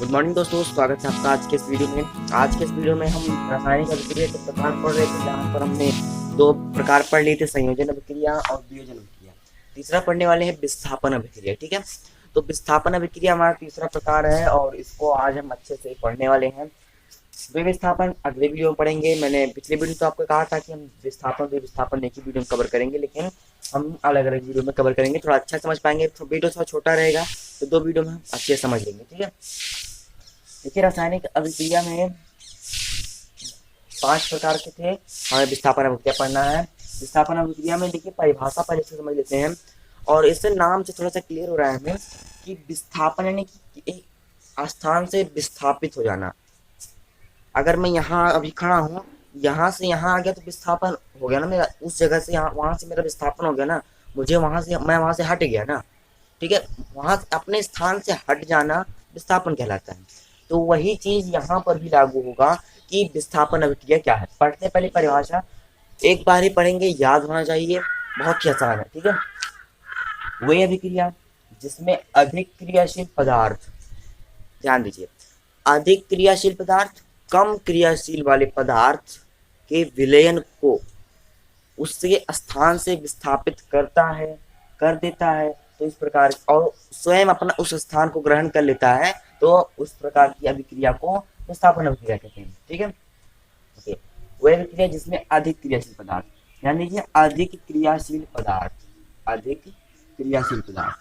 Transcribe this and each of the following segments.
Good morning दोस्तों, स्वागत है आपका आज के इस वीडियो में। आज के इस वीडियो में हम रासायनिक अभिक्रिया के प्रकार पढ़ रहे थे, जहाँ पर हमने दो प्रकार पढ़ लिए थे, संयोजन अभिक्रिया और वियोजन अभिक्रिया। तीसरा पढ़ने वाले हैं विस्थापन अभिक्रिया। ठीक है, तो विस्थापन अभिक्रिया हमारा तीसरा प्रकार है और इसको आज हम अच्छे से पढ़ने वाले हैं। विस्थापन अगले वीडियो में पढ़ेंगे। मैंने पिछले वीडियो तो आपको कहा था कि हम विस्थापन एक ही वीडियो में कवर करेंगे, लेकिन हम अलग अलग वीडियो में कवर करेंगे, थोड़ा अच्छा समझ पाएंगे। तो वीडियो थोड़ा छोटा रहेगा तो दो वीडियो में हम अच्छे समझ लेंगे। ठीक है, देखिए रासायनिक अभिक्रिया में 5 प्रकार के थे, हमें विस्थापन अभिक्रिया पढ़ना है। विस्थापन अभिक्रिया में देखिए परिभाषा पहले से समझ लेते हैं, और इससे नाम से थोड़ा सा क्लियर हो रहा है हमें कि विस्थापन यानी कि एक स्थान से विस्थापित हो जाना। अगर मैं यहाँ अभी खड़ा हूँ, यहाँ से यहाँ आ गया तो विस्थापन हो गया ना मेरा, उस जगह से यहाँ वहाँ से मेरा विस्थापन हो गया ना, मुझे वहाँ से मैं वहाँ से हट गया ना। ठीक है, वहाँ अपने स्थान से हट जाना विस्थापन कहलाता है। तो वही चीज यहाँ पर भी लागू होगा कि विस्थापन अभिक्रिया क्या है। पढ़ते पहले परिभाषा एक बार ही पढ़ेंगे, याद होना चाहिए, बहुत ही आसान है। ठीक है, वही अभिक्रिया जिसमें अधिक क्रियाशील पदार्थ, ध्यान दीजिए, अधिक क्रियाशील पदार्थ कम क्रियाशील वाले पदार्थ के विलयन को उसके स्थान से विस्थापित करता है, कर देता है। तो इस प्रकार, और स्वयं अपना उस स्थान को ग्रहण कर लेता है, तो उस प्रकार की अभिक्रिया को विस्थापन अभिक्रिया कहते हैं। ठीक है, ओके, वह अभिक्रिया जिसमें अधिक क्रियाशील पदार्थ, ध्यान दीजिए, अधिक क्रियाशील पदार्थ, अधिक क्रियाशील पदार्थ,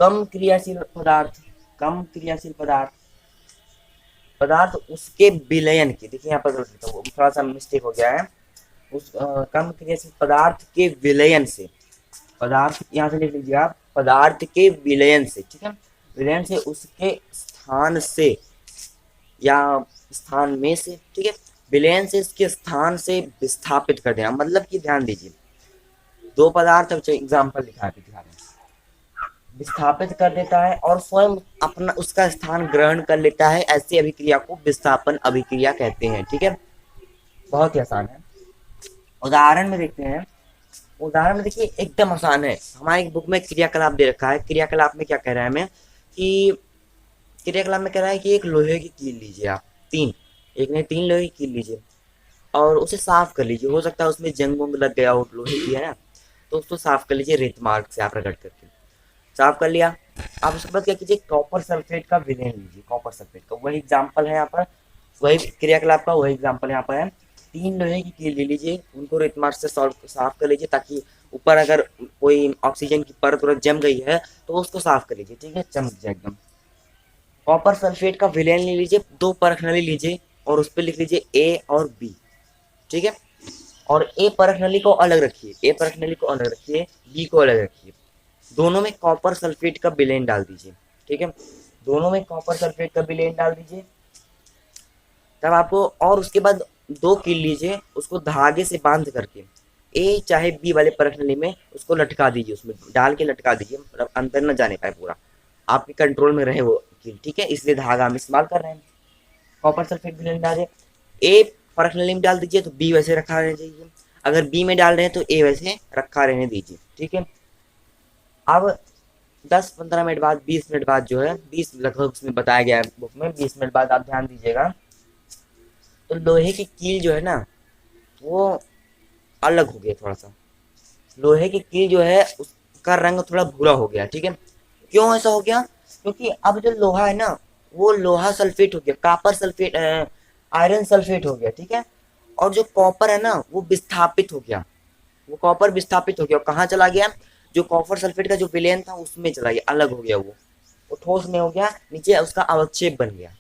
कम क्रियाशील पदार्थ, कम क्रियाशील पदार्थ, पदार्थ उसके विलयन के, देखिए यहाँ पर थोड़ा सा मिस्टेक हो गया है, उस कम क्रियाशील पदार्थ के विलयन से, पदार्थ यहाँ से लिख लीजिए आप, पदार्थ के विलयन से। ठीक है, विलयन से उसके स्थान से या स्थान में से, ठीक है, विलयन से इसके स्थान से विस्थापित कर देना। मतलब कि ध्यान दीजिए, दो पदार्थ एग्जाम्पल दिखा रहे हैं, विस्थापित कर देता है और स्वयं अपना उसका स्थान ग्रहण कर लेता है, ऐसी अभिक्रिया को विस्थापन अभिक्रिया कहते हैं। ठीक है, बहुत ही आसान है। उदाहरण में देखते हैं, उदाहरण में देखिए एकदम आसान है। हमारी बुक में क्रियाकलाप दे रखा है। क्रियाकलाप में क्या कह रहा है हमें कि, क्रियाकलाप में कह रहा है कि एक लोहे की कील लीजिए आप, तीन लोहे की कील लीजिए और उसे साफ कर लीजिए। हो सकता है उसमें जंग वंग लग गया हो, लोहे की है ना, तो उसको साफ कर लीजिए रेत मार्ग से आप रगड़ करके। साफ कर लिया, आप उसके बाद क्या कीजिए, कॉपर सल्फेट का विलयन लीजिए, कॉपर सल्फेट का, वही एग्जाम्पल है यहाँ पर, वही क्रियाकलाप का वही एग्जाम्पल यहाँ पर है। 3 लोहे की कील ले लीजिए, उनको रेत मार्ग से साफ कर लीजिए, ताकि ऊपर अगर कोई ऑक्सीजन की परत उरत जम गई है तो उसको साफ कर लीजिए। ठीक है, चमक जाए एकदम। कॉपर सल्फेट का विलयन ले लीजिए, 2 परख नली लीजिए और उस पर लिख लीजिए ए और बी। ठीक है, और ए परख नली को अलग रखिए, ए परख नली को अलग रखिए, बी को अलग रखिए, दोनों में कॉपर सल्फेट का विलयन डाल दीजिए। ठीक है, दोनों में कॉपर सल्फेट का विलयन डाल दीजिए, तब आपको, और उसके बाद 2 कील लीजिए, उसको धागे से बांध करके ए चाहे बी वाले परख नली में उसको लटका दीजिए, उसमें डाल के लटका दीजिए, मतलब अंदर न जाने पाए, पूरा आपके कंट्रोल में रहे वो कील। ठीक है, इसलिए धागा हम इस्तेमाल कर रहे हैं। कॉपर सल्फेट विलयन डालिए, ए परख नली में डाल दीजिए तो बी वैसे रखा रहना चाहिए, अगर बी में डाल रहे हैं तो ए वैसे रखा रहने दीजिए। ठीक है, अब 10-15 मिनट बाद, 20 मिनट बाद जो है, 20 लगभग उसमें बताया गया है बुक में, 20 मिनट बाद आप ध्यान दीजिएगा, तो लोहे की कील जो है ना वो अलग हो गया थोड़ा सा। लोहे की कील जो है उसका रंग थोड़ा भूरा हो गया। ठीक है, क्यों ऐसा हो गया, क्योंकि अब जो लोहा है ना वो लोहा सल्फेट हो गया, कॉपर सल्फेट, आयरन सल्फेट हो गया। ठीक है, और जो कॉपर है ना वो विस्थापित हो गया, वो कॉपर विस्थापित हो गया, कहाँ चला गया, जो कॉपर सल्फेट का जो विलयन था उसमें चला गया, अलग हो गया, वो ठोस में हो गया, नीचे उसका अवक्षेप बन गया।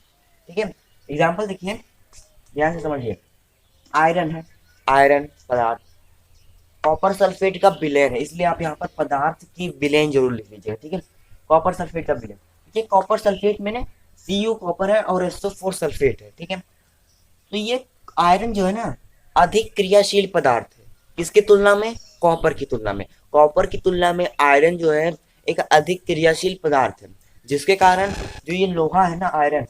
ठीक है, एग्जाम्पल देखिए, ध्यान से समझिए, आयरन है, आयरन पदार्थ, कॉपर सल्फेट का विलयन है, इसलिए आप यहाँ पर पदार्थ की विलयन जरूर लिख लीजिएगा। ठीक है, कॉपर सल्फेट का विलयन, देखिए कॉपर सल्फेट में Cu कॉपर है और SO4 सल्फेट है। ठीक है, तो ये आयरन जो है ना अधिक क्रियाशील पदार्थ है, किसकी तुलना में, कॉपर की तुलना में। कॉपर की तुलना में आयरन जो है एक अधिक क्रियाशील पदार्थ है, जिसके कारण जो ये लोहा है ना आयरन,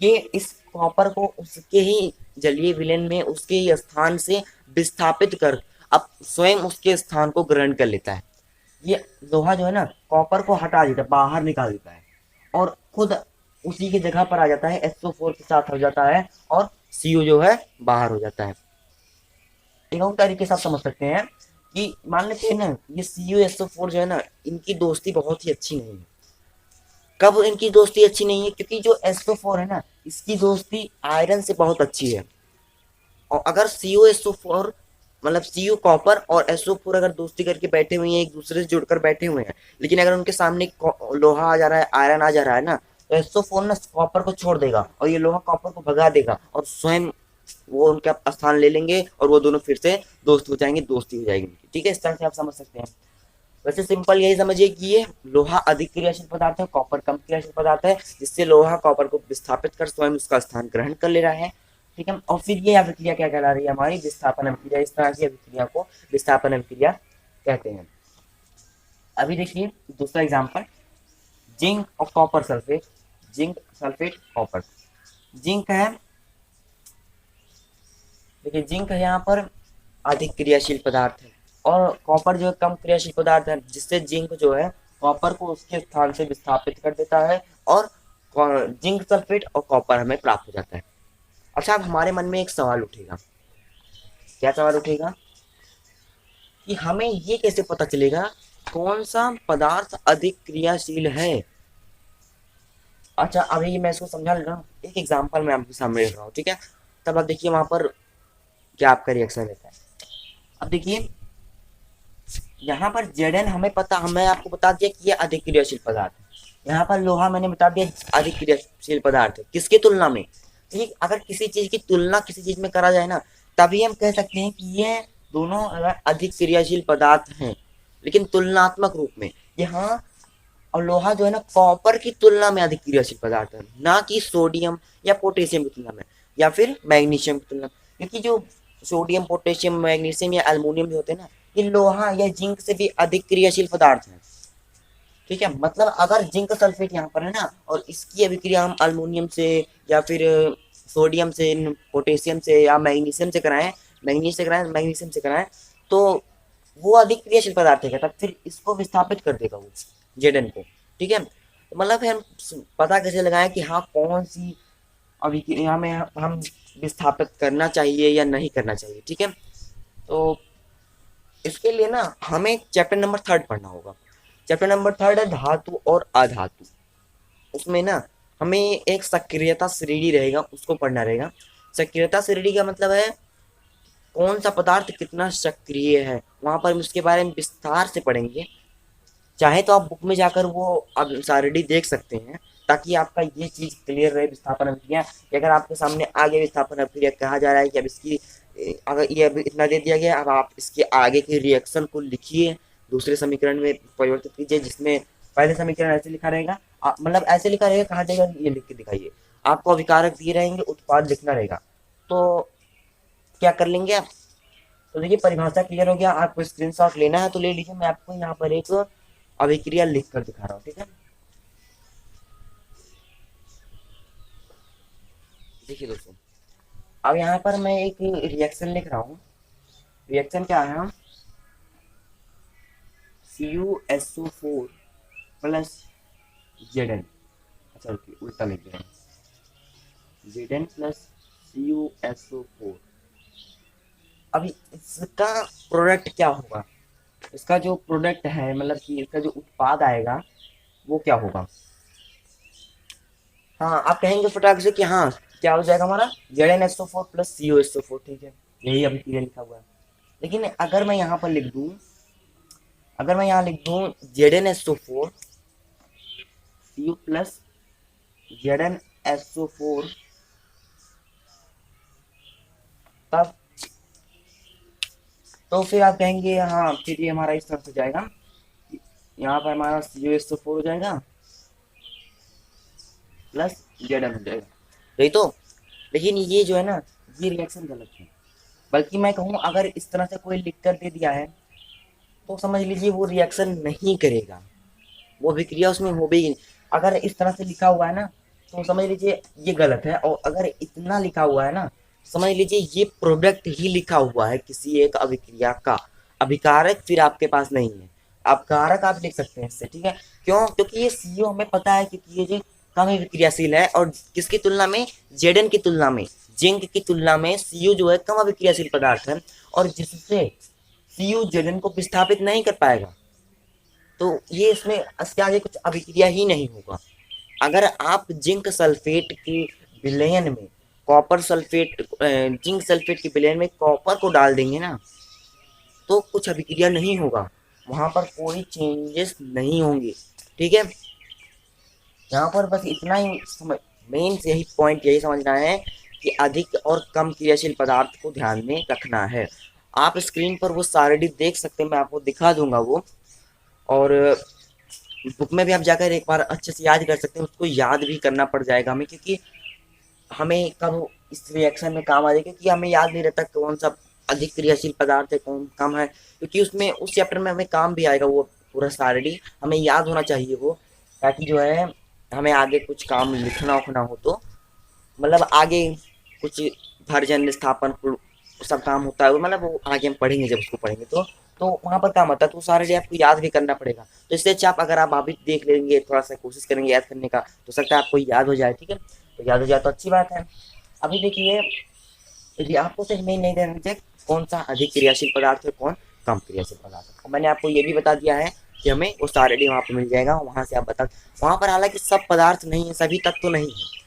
ये इस कॉपर को उसके ही जलीय विलयन में उसके ही स्थान से विस्थापित कर अब स्वयं उसके स्थान को ग्रहण कर लेता है। ये लोहा जो है ना कॉपर को हटा देता है, बाहर निकाल देता है, और खुद उसी की जगह पर आ जाता है, SO4 के साथ हो जाता है और CO जो है बाहर हो जाता है। एक और तरीके से आप समझ सकते हैं कि मान लेते हैं ना, ये CuSO4 जो है ना, इनकी दोस्ती बहुत ही अच्छी नहीं है। कब इनकी दोस्ती अच्छी नहीं है? क्योंकि जो SO4 है ना, इसकी दोस्ती आयरन से बहुत अच्छी है। और अगर CuSO4 मतलब Cu कॉपर और SO4 अगर दोस्ती करके बैठे हुए हैं, एक दूसरे से जुड़कर बैठे हुए हैं, लेकिन अगर उनके सामने लोहा आ जा रहा है, आयरन आ जा रहा है ना, तो SO4 ना कॉपर को छोड़ देगा और ये लोहा कॉपर को भगा देगा और स्वयं वो उनका स्थान ले लेंगे और वो दोनों फिर से दोस्त हो जाएंगे, दोस्ती हो जाएगी उनकी। ठीक है, इस तरह से आप समझ सकते हैं। वैसे सिंपल यही समझिए कि ये लोहा अधिक क्रियाशील पदार्थ है, कॉपर कम क्रियाशील पदार्थ है, जिससे लोहा कॉपर को विस्थापित कर स्वयं उसका स्थान ग्रहण कर ले रहा है। ठीक है, और फिर ये अभिक्रिया क्या कहला रही है? हमारी विस्थापन अभिक्रिया। इस तरह की अभिक्रिया को विस्थापन अभिक्रिया कहते हैं। अभी देखिए दूसरा एग्जाम्पल, जिंक और copper sulphate. Zinc sulphate copper. Zinc है, देखिए जिंक है यहाँ पर अधिक क्रियाशील पदार्थ है और कॉपर जो है कम क्रियाशील पदार्थ है, जिससे जिंक जो है कॉपर को उसके स्थान से विस्थापित कर देता है और जिंक सल्फेट और कॉपर हमें प्राप्त हो जाता है। अच्छा, अब हमारे मन में एक सवाल उठेगा। क्या सवाल उठेगा? कि हमें ये कैसे पता चलेगा कौन सा पदार्थ अधिक क्रियाशील है? अच्छा, अभी मैं इसको समझा ले रहा हूँ, एक एग्जाम्पल मैं आपके सामने रख रहा हूँ। ठीक है, तब आप देखिए वहां पर क्या आपका रिएक्शन रहता है। अब देखिए यहाँ पर Zn हमें पता, हमें आपको बता दिया कि ये अधिक क्रियाशील पदार्थ है। यहाँ पर लोहा मैंने बता दिया अधिक क्रियाशील पदार्थ है, किसकी तुलना में? ठीक, अगर किसी चीज की तुलना किसी चीज में करा जाए ना, तभी हम कह सकते हैं कि ये दोनों अगर अधिक क्रियाशील पदार्थ हैं, लेकिन तुलनात्मक रूप में। यहाँ और लोहा जो है ना, कॉपर की तुलना में अधिक क्रियाशील पदार्थ है, ना कि सोडियम या पोटेशियम की तुलना में या फिर मैग्नीशियम की तुलना में। क्योंकि जो सोडियम, पोटेशियम, मैग्नीशियम या एल्युमिनियम जो होते हैं ना, ये लोहा या जिंक से भी अधिक क्रियाशील पदार्थ हैं। ठीक है, मतलब अगर जिंक सल्फेट यहाँ पर है ना, और इसकी अभिक्रिया हम अल्युमिनियम से या फिर सोडियम से, पोटेशियम से या मैग्नीशियम से कराएं, मैग्नीशियम से कराएं, तो वो अधिक क्रियाशील पदार्थ है, तब फिर इसको विस्थापित कर देगा वो Zn को। ठीक है, तो मतलब हम पता कैसे लगाएं कि हाँ कौन सी अभिक्रिया में हम विस्थापित करना चाहिए या नहीं करना चाहिए। ठीक है, तो इसके लिए ना हमें चैप्टर नंबर 3 पढ़ना होगा। चैप्टर नंबर 3 है धातु और अधातु। उसमें ना हमें एक सक्रियता श्रेणी रहेगा, उसको पढ़ना रहेगा। सक्रियता श्रेणी का मतलब है कौन सा पदार्थ कितना सक्रिय है, वहां पर हम उसके बारे में विस्तार से पढ़ेंगे। चाहे तो आप बुक में जाकर वो अब ऑलरेडी देख सकते हैं, ताकि आपका ये चीज क्लियर रहे विस्थापन अभिक्रिया। अगर आपके सामने आगे विस्थापन अभिक्रिया कहा जा रहा है कि अब इसकी अगर ये अभी इतना दे दिया गया, अब आप इसके आगे के रिएक्शन को लिखिए, दूसरे समीकरण में परिवर्तित कीजिए, जिसमें पहले समीकरण ऐसे लिखा रहेगा, मतलब ऐसे लिखा रहेगा, कहा जाएगा ये लिख के दिखाइए। आपको अभिकारक दिए रहेंगे, उत्पाद लिखना रहेगा। तो क्या कर लेंगे आप? तो देखिए परिभाषा क्लियर हो गया। आपको स्क्रीनशॉट लेना है तो ले लीजिए, मैं आपको यहाँ पर एक अभिक्रिया लिख कर दिखा रहा हूँ। ठीक है, देखिए दोस्तों, अब यहाँ पर मैं एक रिएक्शन लिख रहा हूँ। रिएक्शन क्या है? CuSO4 plus Zn। अच्छा रुकिए, उल्टा लिख रहे हैं, Zn प्लस CuSO4। अभी इसका प्रोडक्ट क्या होगा? इसका जो प्रोडक्ट है, मतलब कि इसका जो उत्पाद आएगा वो क्या होगा? हाँ, आप कहेंगे फटाक से कि हाँ क्या हो जाएगा हमारा? Zn SO4 plus CuSO4। ठीक है, यही अभी क्लियर लिखा हुआ है। लेकिन अगर मैं यहाँ पर लिख दूँ, अगर मैं यहाँ लिख दूँ Zn SO4 Cu plus Zn SO4, तब तो फिर आप कहेंगे हाँ फिर ये हमारा इस तरह से जाएगा, यहाँ पर हमारा CuSO4 हो जाएगा प्लस Zn हो जाएगा, यही तो। लेकिन ये जो है ना, ये रिएक्शन गलत है। बल्कि मैं कहूँ अगर इस तरह से कोई लिख कर दे दिया है तो समझ लीजिए वो रिएक्शन नहीं करेगा, वो अभिक्रिया उसमें हो भी नहीं। अगर इस तरह से लिखा हुआ है ना, तो समझ लीजिए ये गलत है। और अगर इतना लिखा हुआ है ना, समझ लीजिए ये प्रोडक्ट ही लिखा हुआ है किसी एक अभिक्रिया का, अभिकारक फिर आपके पास नहीं है। अब कारक आप लिख सकते हैं इससे। ठीक है, क्यों? क्योंकि ये CO हमें पता है, क्योंकि ये जो कम अभिक्रियाशील है, और किसकी तुलना में, जेडन की तुलना में, जिंक की तुलना में सीयू जो है कम अभिक्रियाशील पदार्थ है, और जिससे सीयू जेडन को विस्थापित नहीं कर पाएगा। तो ये इसमें इसके आगे कुछ अभिक्रिया ही नहीं होगा। अगर आप जिंक सल्फेट के विलयन में कॉपर सल्फेट जिंक सल्फेट के विलयन में कॉपर को डाल देंगे ना, तो कुछ अभिक्रिया नहीं होगा, वहां पर कोई चेंजेस नहीं होंगे। ठीक है, यहाँ पर बस इतना ही समझ, मेन यही पॉइंट यही समझना है कि अधिक और कम क्रियाशील पदार्थ को ध्यान में रखना है। आप स्क्रीन पर वो सारे डी देख सकते हैं, मैं आपको दिखा दूंगा वो, और बुक में भी आप जाकर एक बार अच्छे से याद कर सकते हैं, उसको याद भी करना पड़ जाएगा हमें, क्योंकि हमें कब इस रिएक्शन में काम आ जाएगा, क्योंकि हमें याद नहीं रहता कौन सा अधिक क्रियाशील पदार्थ है कौन कम है, क्योंकि उसमें उस चैप्टर में हमें काम भी आएगा वो पूरा सारणी हमें याद होना चाहिए वो, ताकि जो है हमें आगे कुछ काम लिखना उखना हो तो, मतलब आगे कुछ भरजन विस्थापन सब काम होता है, मतलब वो आगे हम पढ़ेंगे जब उसको पढ़ेंगे तो वहां पर काम आता है, तो सारे आपको याद भी करना पड़ेगा। तो इससे अच्छा आप अगर आप अभी देख लेंगे, थोड़ा सा कोशिश करेंगे याद करने का, तो सकता है आपको याद हो जाए। ठीक है, तो याद हो जाए तो अच्छी बात है। अभी देखिए, यदि आपको सिर्फ में नहीं देना चाहिए कौन सा अधिक क्रियाशील पदार्थ है कौन कम क्रियाशील पदार्थ है, और मैंने आपको ये भी बता दिया है कि हमें वो सारे डी वहाँ पर मिल जाएगा, वहाँ से आप बता, वहाँ पर हालांकि सब पदार्थ नहीं है, सभी तत्व नहीं है,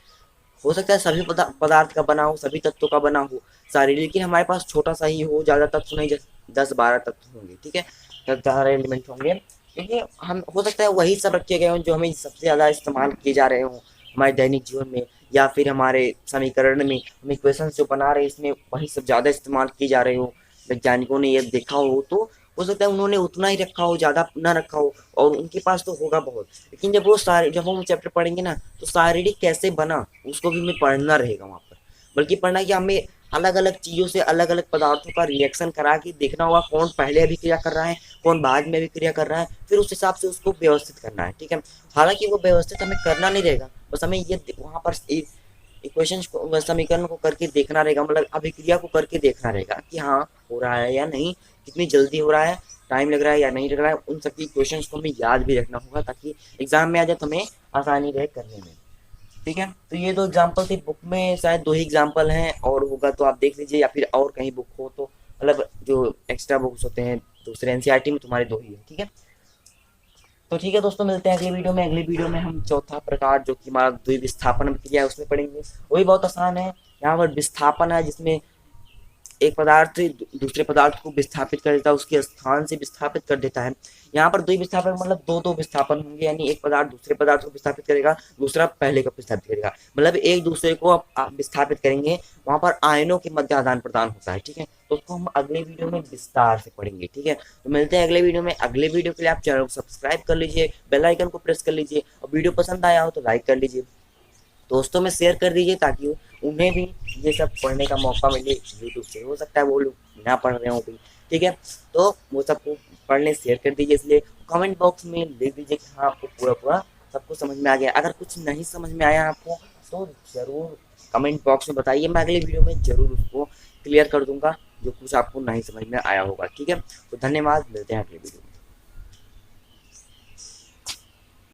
हो सकता है सभी पदार्थ का बना हो, सभी तत्वों का बना हो सारे, लेकिन हमारे पास छोटा सा ही हो, ज़्यादा तत्व नहीं, जैसे 10-12 तत्व होंगे। ठीक है, 10-12 एलिमेंट होंगे, क्योंकि हम हो सकता है वही सब रखे गए हों जो हमें सबसे ज़्यादा इस्तेमाल किए जा रहे हों हमारे दैनिक जीवन में, या फिर हमारे समीकरण में हम इक्वेशन जो बना रहे हैं इसमें वही सब ज़्यादा इस्तेमाल किए जा रहे हो, वैज्ञानिकों ने ये देखा हो सकता है उन्होंने उतना ही रखा हो, ज़्यादा ना रखा हो, और उनके पास तो होगा बहुत, लेकिन जब हम चैप्टर पढ़ेंगे ना, तो शारीरिक कैसे बना उसको भी हमें पढ़ना रहेगा वहाँ पर, बल्कि पढ़ना कि हमें अलग अलग चीज़ों से अलग अलग पदार्थों का रिएक्शन करा के देखना होगा कौन पहले अभिक्रिया कर रहा है कौन बाद में अभिक्रिया कर रहा है, फिर उस हिसाब से उसको व्यवस्थित करना है। ठीक है, हालांकि वो व्यवस्थित हमें करना नहीं रहेगा, बस हमें ये वहाँ पर इक्वेशन को, समीकरण को करके देखना रहेगा, मतलब अभिक्रिया को करके देखना रहेगा कि हाँ हो रहा है या नहीं, कितनी जल्दी हो रहा है, टाइम लग रहा है या नहीं लग रहा है, उन सबकी क्वेश्चंस को हमें याद भी रखना होगा ताकि एग्जाम में आ जाए तो हमें आसानी रहे करने में। ठीक है, तो ये दो एग्जाम्पल थे, बुक में शायद 2 ही एग्जाम्पल हैं, और होगा तो आप देख लीजिए, या फिर और कहीं बुक हो तो, मतलब जो एक्स्ट्रा बुक्स होते हैं दूसरे एनसीईआरटी में तुम्हारे 2 ही है। ठीक है, तो ठीक है दोस्तों, मिलते हैं अगले वीडियो में। अगले वीडियो में हम चौथा प्रकार जो कि हमारा द्विविस्थापन क्रिया है उसमें पढ़ेंगे, वो भी बहुत आसान है। यहाँ पर विस्थापन है जिसमें एक पदार्थ दूसरे पदार्थ को विस्थापित कर देता है, उसके स्थान से विस्थापित कर देता है। यहाँ पर द्वि विस्थापन मतलब दो दो विस्थापन होंगे, यानी एक पदार्थ दूसरे पदार्थ को विस्थापित करेगा, दूसरा पहले को विस्थापित करेगा, मतलब एक दूसरे को आप विस्थापित करेंगे, वहां पर आयनों के मध्य आदान प्रदान होता है। ठीक है, तो उसको हम अगले वीडियो में विस्तार से पढ़ेंगे। ठीक है, तो मिलते हैं अगले वीडियो में। अगले वीडियो के लिए आप चैनल को सब्सक्राइब कर लीजिए, बेल आइकन को प्रेस कर लीजिए, और वीडियो पसंद आया हो तो लाइक कर लीजिए, दोस्तों में शेयर कर दीजिए, ताकि उन्हें भी ये सब पढ़ने का मौका मिले यूट्यूब से, हो सकता है वो लोग ना पढ़ रहे हो भी। ठीक है, तो वो सबको पढ़ने शेयर कर दीजिए, इसलिए कमेंट बॉक्स में लिख दीजिए कि हाँ आपको पूरा पूरा सबको समझ में आ गया। अगर कुछ नहीं समझ में आया आपको तो ज़रूर कमेंट बॉक्स में बताइए, मैं अगले वीडियो में ज़रूर उसको क्लियर कर दूंगा जो कुछ आपको नहीं समझ में आया होगा। ठीक है, तो धन्यवाद, मिलते हैं अगले वीडियो में।